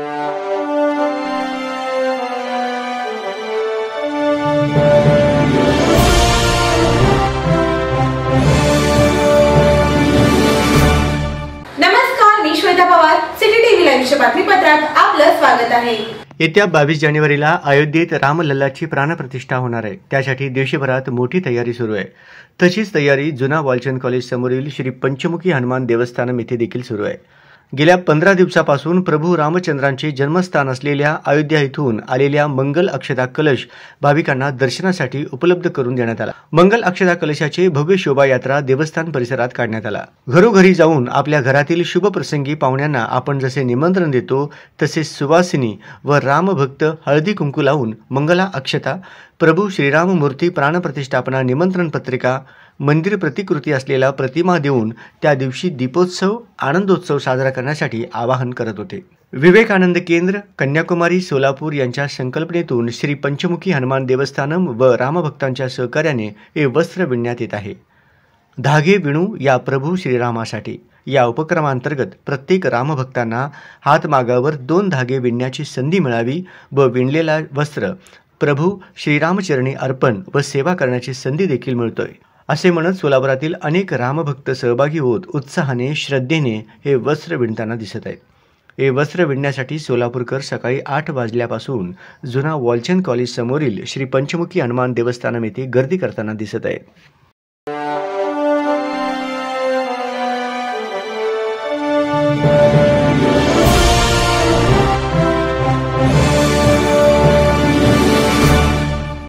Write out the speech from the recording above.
नमस्कार, मी Shweta Pawar. City TV लाईव्हच्या बातमीपत्रात आपलं स्वागत आहे. येत्या 22 जानेवारीला अयोध्येत रामलल्लाची प्राणप्रतिष्ठा होणार आहे. त्यासाठी देशभरात मोठी तयारी सुरू आहे. तशीच तयारी जुना वालचंद कॉलेज समोरील श्री पंचमुखी हनुमान देवस्थानम येथे देखील सुरू आहे. गेल्या 15 दिवसापासून प्रभू रामचंद्रांचे जन्मस्थान असलेल्या अयोध्या इथून आलेल्या मंगल अक्षता कलश भाविकांना दर्शनासाठी उपलब्ध करून देण्यात आला. मंगल अक्षता कलशाची भव्य शोभायात्रा देवस्थान परिसरात काढण्यात आला. घरोघरी जाऊन आपल्या घरातील शुभ प्रसंगी पाहुण्यांना आपण जसे निमंत्रण देतो तसे सुवासिनी व रामभक्त हळदी कुंकू लावून मंगला अक्षता, प्रभू श्रीराम मूर्ती प्राणप्रतिष्ठापना निमंत्रण पत्रिका, मंदिर प्रतिकृती असलेला प्रतिमा देऊन त्या दिवशी दीपोत्सव आनंदोत्सव साजरा करण्यासाठी आवाहन करत होते. विवेकानंद केंद्र, कन्याकुमारी, सोलापूर यांच्या संकल्पनेतून श्री पंचमुखी हनुमान देवस्थानम व रामभक्तांच्या सहकार्याने हे वस्त्र विणण्यात येत आहे. धागे विणू या प्रभू श्रीरामासाठी या उपक्रमांतर्गत प्रत्येक रामभक्तांना हातमागावर 2 धागे विणण्याची संधी मिळावी व विणलेला वस्त्र प्रभू श्रीरामचरणी अर्पण व सेवा करण्याची संधी देखील मिळतोय, असे म्हणत सोलापुरातील अनेक रामभक्त सहभागी होत उत्साहाने श्रद्धेने हे वस्त्र विणताना दिसत आहेत. हे वस्त्र विणण्यासाठी सोलापूरकर सकाळी 8 वाजल्यापासून जुना वालचंद कॉलेज समोरील श्री पंचमुखी हनुमान देवस्थानम येथे गर्दी करताना दिसत आहेत.